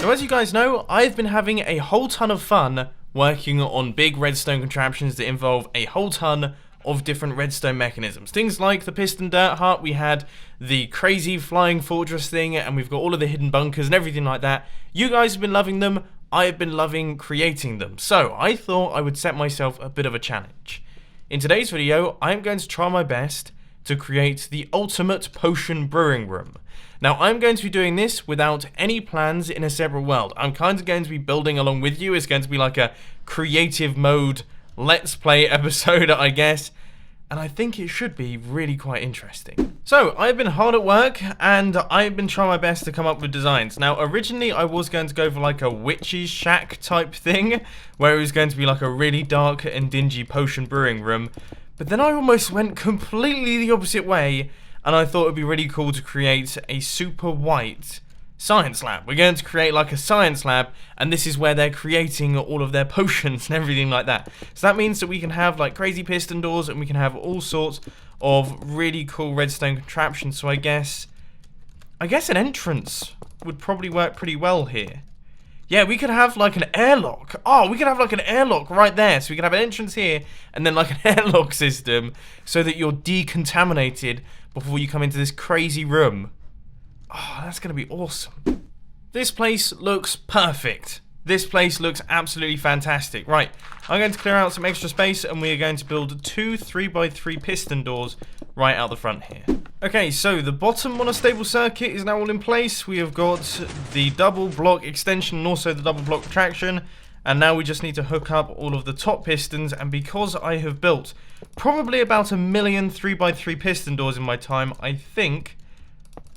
Now, as you guys know, I've been having a whole ton of fun working on big redstone contraptions that involve a whole ton of different redstone mechanisms. Things like the piston dirt hut, we had the crazy flying fortress thing, and we've got all of the hidden bunkers and everything like that. You guys have been loving them, I have been loving creating them. So I thought I would set myself a bit of a challenge. In today's video, I'm going to try my best to create the ultimate potion brewing room. Now, I'm going to be doing this without any plans in a separate world. I'm kind of going to be building along with you. It's going to be like a creative mode let's play episode, I guess. And I think it should be really quite interesting. So, I've been hard at work, and I've been trying my best to come up with designs. Now, originally, I was going to go for like a witch's shack type thing, where it was going to be like a really dark and dingy potion brewing room. But then I almost went completely the opposite way, and I thought it would be really cool to create a super white science lab. We're going to create like a science lab, and this is where they're creating all of their potions and everything like that. So that means that we can have like crazy piston doors, and we can have all sorts of really cool redstone contraptions. So I guess an entrance would probably work pretty well here. Yeah, we could have like an airlock. Oh, we could have like an airlock right there. So we could have an entrance here and then like an airlock system so that you're decontaminated before you come into this crazy room. Oh, that's going to be awesome. This place looks perfect. This place looks absolutely fantastic. Right, I'm going to clear out some extra space, and we are going to build two 3x3 piston doors right out the front here. Okay, so the bottom monostable circuit is now all in place. We have got the double block extension and also the double block retraction. And now we just need to hook up all of the top pistons. And because I have built probably about 1 million 3x3 piston doors in my time, I think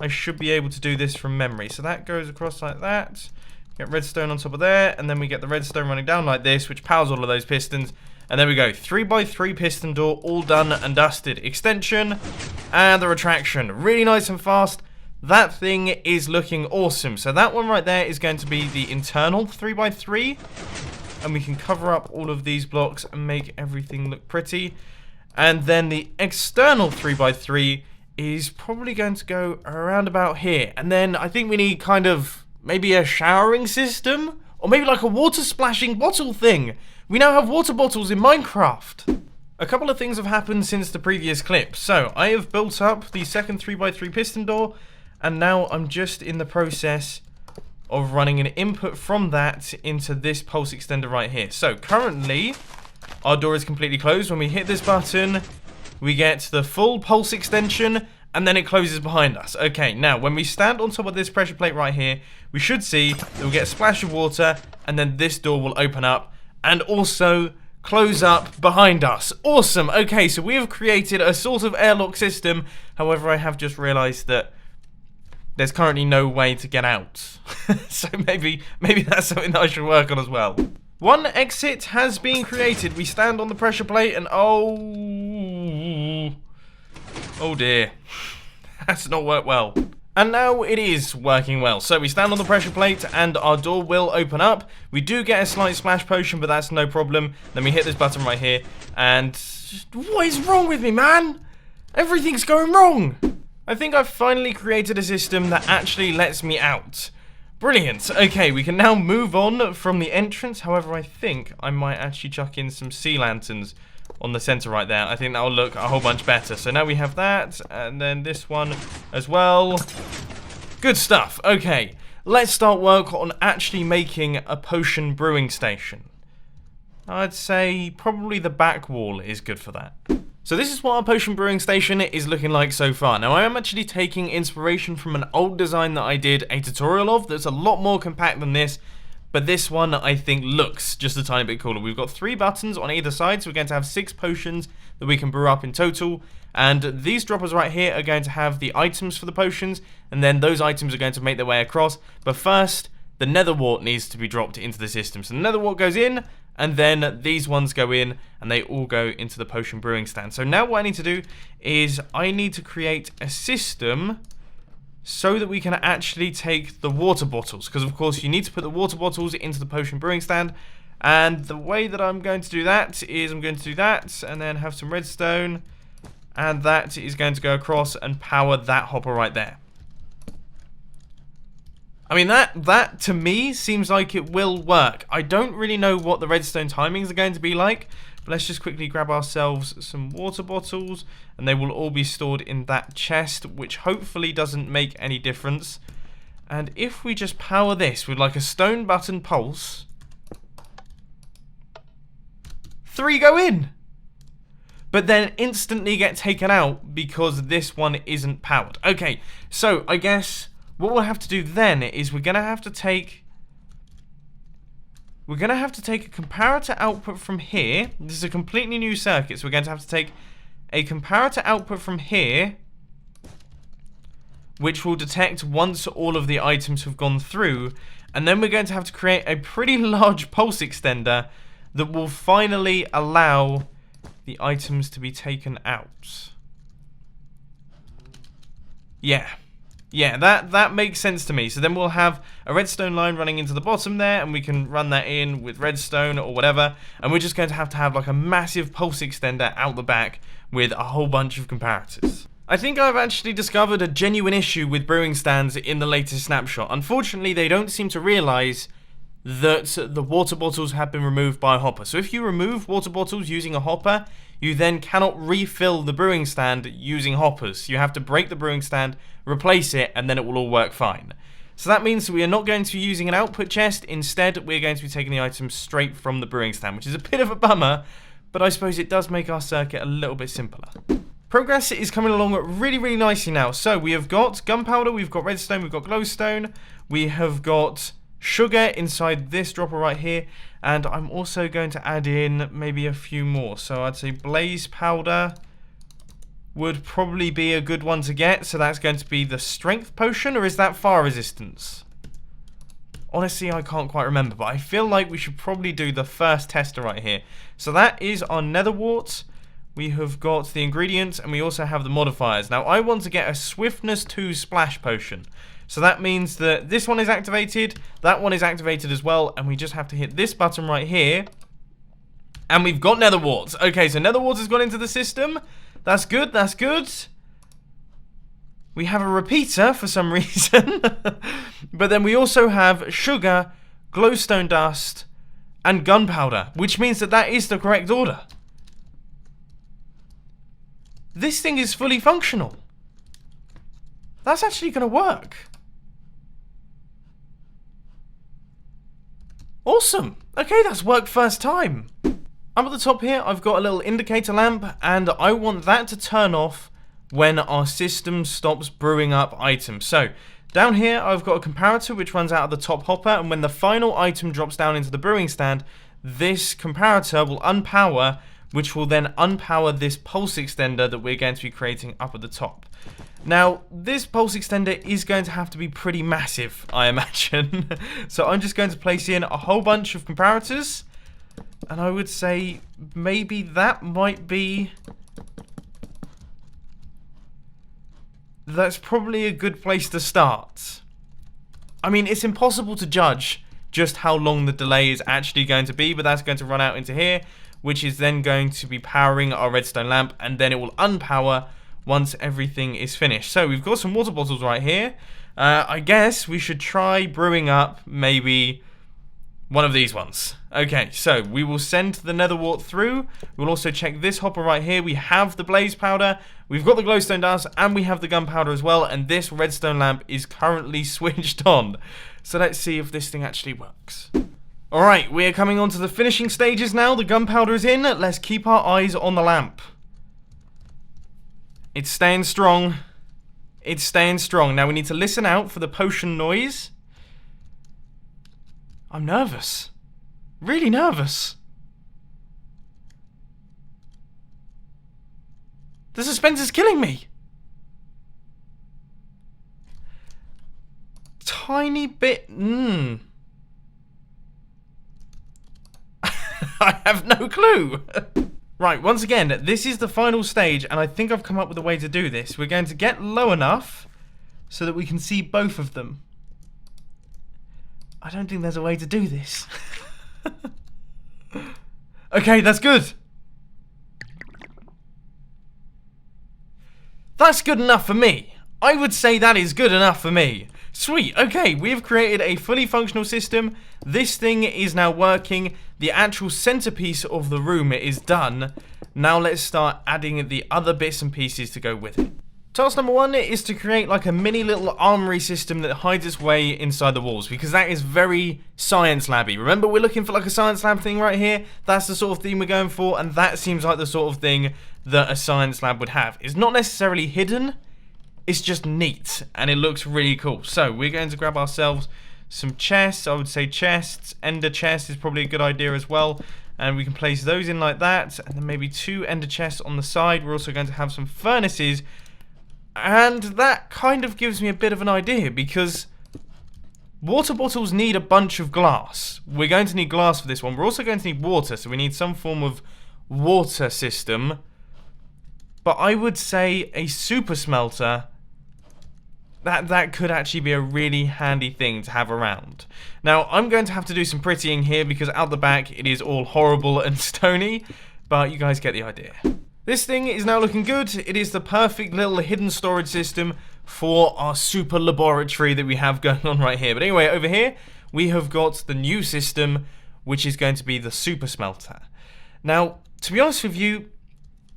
I should be able to do this from memory. So that goes across like that. Get redstone on top of there, and then we get the redstone running down like this, which powers all of those pistons. And there we go, 3x3 piston door, all done and dusted. Extension, and the retraction. Really nice and fast. That thing is looking awesome. So that one right there is going to be the internal 3x3. And we can cover up all of these blocks and make everything look pretty. And then the external 3x3 is probably going to go around about here. And then I think we need kind of maybe a showering system, or maybe like a water splashing bottle thing. We now have water bottles in Minecraft. A couple of things have happened since the previous clip. So I have built up the second 3x3 piston door, and now I'm just in the process of running an input from that into this pulse extender right here. So currently our door is completely closed. When we hit this button, we get the full pulse extension, and then it closes behind us. Okay, now when we stand on top of this pressure plate right here, we should see that we'll get a splash of water, and then this door will open up and also close up behind us. Awesome. Okay, so we have created a sort of airlock system. However, I have just realized that there's currently no way to get out. So maybe that's something that I should work on as well. One exit has been created. We stand on the pressure plate, and oh dear, that's not worked well. And now it is working well. So we stand on the pressure plate and our door will open up. We do get a slight splash potion, but that's no problem. Then we hit this button right here, and what is wrong with me, man? Everything's going wrong. I think I've finally created a system that actually lets me out. Brilliant. Okay, we can now move on from the entrance. However, I think I might actually chuck in some sea lanterns on the center right there. I think that'll look a whole bunch better. So now we have that, and then this one as well. Good stuff. Okay, let's start work on actually making a potion brewing station. I'd say probably the back wall is good for that. So this is what our potion brewing station is looking like so far. Now I am actually taking inspiration from an old design that I did a tutorial of that's a lot more compact than this. But this one, I think, looks just a tiny bit cooler. We've got 3 buttons on either side, so we're going to have 6 potions that we can brew up in total. And these droppers right here are going to have the items for the potions, and then those items are going to make their way across. But first, the nether wart needs to be dropped into the system. So the nether wart goes in, and then these ones go in, and they all go into the potion brewing stand. So now what I need to do is I need to create a system so that we can actually take the water bottles, because of course you need to put the water bottles into the potion brewing stand. And the way that I'm going to do that is I'm going to do that and then have some redstone, and that is going to go across and power that hopper right there. I mean, that to me seems like it will work. I don't really know what the redstone timings are going to be like, but let's just quickly grab ourselves some water bottles, and they will all be stored in that chest, which hopefully doesn't make any difference. And if we just power this with like a stone button pulse, 3 go in, but then instantly get taken out because this one isn't powered. Okay, so I guess what we'll have to do then is we're going to have to take a comparator output from here. This is a completely new circuit, so we're going to have to take a comparator output from here, which will detect once all of the items have gone through, and then we're going to have to create a pretty large pulse extender that will finally allow the items to be taken out. Yeah, that makes sense to me. So then we'll have a redstone line running into the bottom there, and we can run that in with redstone or whatever, and we're just going to have like a massive pulse extender out the back with a whole bunch of comparators. I think I've actually discovered a genuine issue with brewing stands in the latest snapshot. Unfortunately, they don't seem to realize that the water bottles have been removed by a hopper. So if you remove water bottles using a hopper, you then cannot refill the brewing stand using hoppers. You have to break the brewing stand, replace it, and then it will all work fine. So that means we are not going to be using an output chest. Instead, we're going to be taking the items straight from the brewing stand, which is a bit of a bummer, but I suppose it does make our circuit a little bit simpler. Progress is coming along really, really nicely now. So we have got gunpowder, we've got redstone, we've got glowstone, we have got sugar inside this dropper right here, and I'm also going to add in maybe a few more. So I'd say blaze powder would probably be a good one to get. So that's going to be the strength potion, or is that fire resistance? Honestly, I can't quite remember, but I feel like we should probably do the first tester right here. So that is our nether wart. We have got the ingredients, and we also have the modifiers. Now, I want to get a Swiftness 2 splash potion. So that means that this one is activated, that one is activated as well, and we just have to hit this button right here, and we've got nether warts. Okay, so nether warts has gone into the system. That's good, that's good. We have a repeater for some reason. But then we also have sugar, glowstone dust, and gunpowder, which means that that is the correct order. This thing is fully functional. That's actually going to work. Awesome. Okay, that's worked first time. Up at the top here, I've got a little indicator lamp, and I want that to turn off when our system stops brewing up items. So, down here, I've got a comparator which runs out of the top hopper, and when the final item drops down into the brewing stand, this comparator will unpower, which will then unpower this pulse extender that we're going to be creating up at the top. Now, this pulse extender is going to have to be pretty massive, I imagine. So I'm just going to place in a whole bunch of comparators, and I would say maybe that might be... That's probably a good place to start. I mean, it's impossible to judge just how long the delay is actually going to be, but that's going to run out into here, which is then going to be powering our redstone lamp, and then it will unpower once everything is finished. So we've got some water bottles right here. I guess we should try brewing up maybe one of these ones. Okay, so we will send the nether wart through. We'll also check this hopper right here. We have the blaze powder, we've got the glowstone dust, and we have the gunpowder as well, and this redstone lamp is currently switched on. So let's see if this thing actually works. Alright, we're coming on to the finishing stages now. The gunpowder is in. Let's keep our eyes on the lamp. It's staying strong. It's staying strong. Now we need to listen out for the potion noise. I'm nervous. Really nervous. The suspense is killing me. Tiny bit... I have no clue. Right, once again, this is the final stage, and I think I've come up with a way to do this. We're going to get low enough so that we can see both of them. I don't think there's a way to do this. Okay, that's good. That's good enough for me. I would say that is good enough for me. Sweet, okay, we've created a fully functional system. This thing is now working. The actual centerpiece of the room is done. Now let's start adding the other bits and pieces to go with it. Task number 1 is to create like a mini little armory system that hides its way inside the walls, because that is very science labby. Remember, we're looking for like a science lab thing right here. That's the sort of theme we're going for, and that seems like the sort of thing that a science lab would have. It's not necessarily hidden, it's just neat, and it looks really cool. So we're going to grab ourselves some chests. I would say chests. Ender chest is probably a good idea as well. And we can place those in like that, and then maybe 2 ender chests on the side. We're also going to have some furnaces. And that kind of gives me a bit of an idea, because water bottles need a bunch of glass. We're going to need glass for this one. We're also going to need water, so we need some form of water system. But I would say a super smelter, that could actually be a really handy thing to have around. Now, I'm going to have to do some prettying here, because out the back it is all horrible and stony, but you guys get the idea. This thing is now looking good. It is the perfect little hidden storage system for our super laboratory that we have going on right here. But anyway, over here, we have got the new system, which is going to be the super smelter. Now, to be honest with you,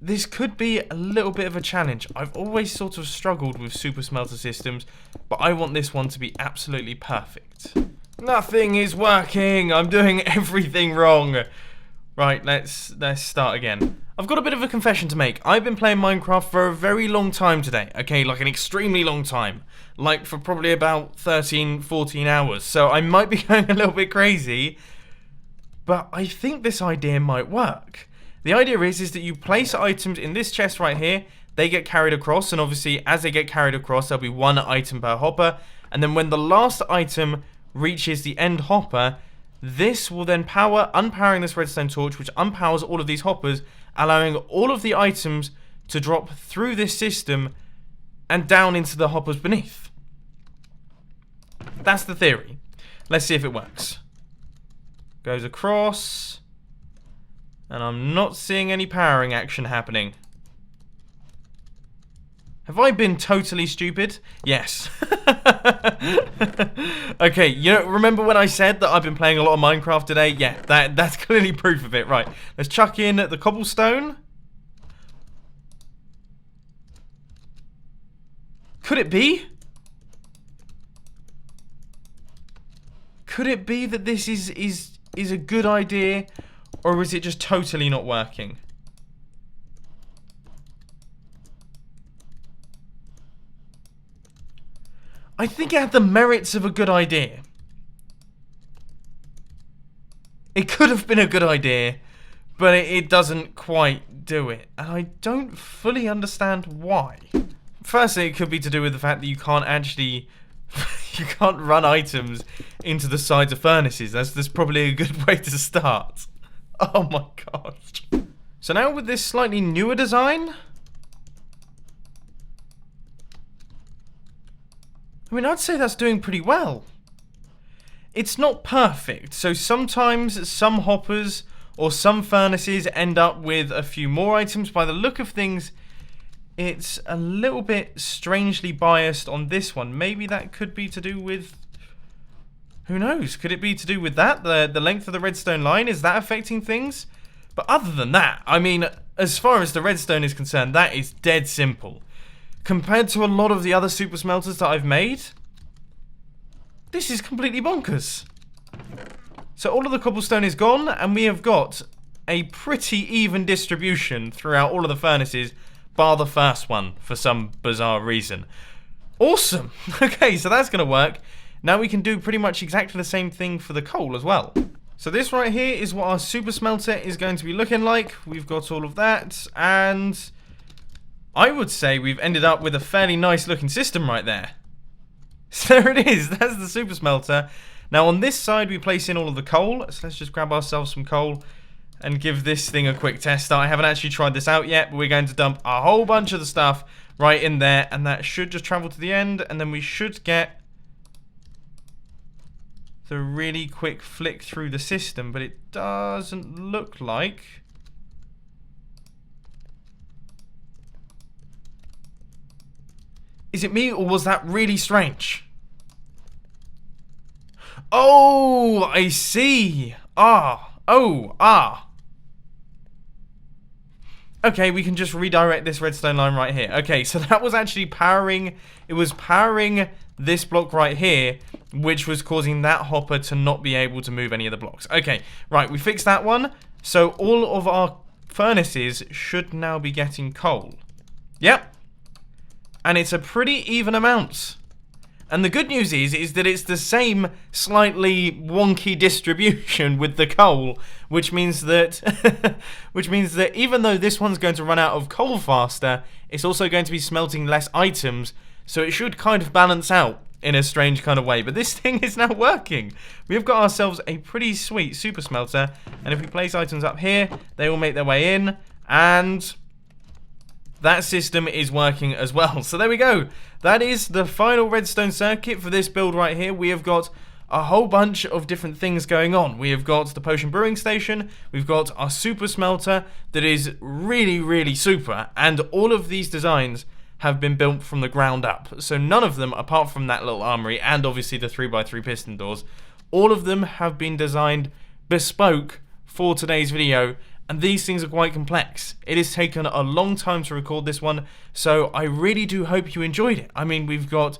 this could be a little bit of a challenge. I've always sort of struggled with super smelter systems, but I want this one to be absolutely perfect. Nothing is working. I'm doing everything wrong. Right, let's start again. I've got a bit of a confession to make. I've been playing Minecraft for a very long time today. Okay, like an extremely long time. Like for probably about 13, 14 hours. So I might be going a little bit crazy. But I think this idea might work. The idea is that you place items in this chest right here. They get carried across. And obviously, as they get carried across, there'll be 1 item per hopper. And then when the last item reaches the end hopper, this will then unpowering this redstone torch, which unpowers all of these hoppers, allowing all of the items to drop through this system and down into the hoppers beneath. That's the theory. Let's see if it works. Goes across, and I'm not seeing any powering action happening. Have I been totally stupid? Yes. Okay, remember when I said that I've been playing a lot of Minecraft today? Yeah, that's clearly proof of it. Right, let's chuck in the cobblestone. Could it be? Could it be that this is a good idea, or is it just totally not working? I think it had the merits of a good idea. It could have been a good idea, but it doesn't quite do it. And I don't fully understand why. Firstly, it could be to do with the fact that you can't actually... you can't run items into the sides of furnaces. That's probably a good way to start. Oh my gosh. So now with this slightly newer design... I mean, I'd say that's doing pretty well. It's not perfect, so sometimes some hoppers or some furnaces end up with a few more items. By the look of things, it's a little bit strangely biased on this one. Maybe that could be to do with... who knows? Could it be to do with that? The length of the redstone line? Is that affecting things? But other than that, I mean, as far as the redstone is concerned, that is dead simple. Compared to a lot of the other super smelters that I've made, this is completely bonkers. So all of the cobblestone is gone, and we have got a pretty even distribution throughout all of the furnaces, bar the first one, for some bizarre reason. Awesome! Okay, so that's going to work. Now we can do pretty much exactly the same thing for the coal as well. So this right here is what our super smelter is going to be looking like. We've got all of that, and... I would say we've ended up with a fairly nice looking system right there. So there it is, that's the super smelter. Now on this side we place in all of the coal, so let's just grab ourselves some coal and give this thing a quick test. I haven't actually tried this out yet, but we're going to dump a whole bunch of the stuff right in there, and that should just travel to the end, and then we should get the really quick flick through the system, but it doesn't look like... Is it me, or was that really strange? Oh, I see. Okay, we can just redirect this redstone line right here. Okay, so that was actually powering, it was powering this block right here, which was causing that hopper to not be able to move any of the blocks. Okay, right, we fixed that one. So all of our furnaces should now be getting coal. Yep. And it's a pretty even amount. And the good news is that it's the same slightly wonky distribution with the coal, which means that even though this one's going to run out of coal faster, it's also going to be smelting less items, so it should kind of balance out in a strange kind of way. But this thing is now working. We've got ourselves a pretty sweet super smelter, and if we place items up here, they will make their way in, and that system is working as well. So there we go. That is the final redstone circuit for this build right here. We have got a whole bunch of different things going on. We have got the potion brewing station. We've got our super smelter that is really, really super. And all of these designs have been built from the ground up. So none of them, apart from that little armory and obviously the 3x3 piston doors, all of them have been designed bespoke for today's video. And these things are quite complex. It has taken a long time to record this one, so I really do hope you enjoyed it. I mean, we've got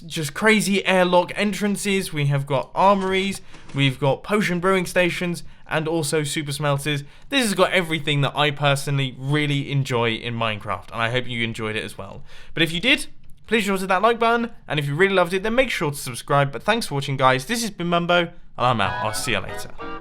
just crazy airlock entrances, we have got armories, we've got potion brewing stations, and also super smelters. This has got everything that I personally really enjoy in Minecraft, and I hope you enjoyed it as well. But if you did, please hit that like button, and if you really loved it, then make sure to subscribe. But thanks for watching, guys. This has been Mumbo, and I'm out. I'll see you later.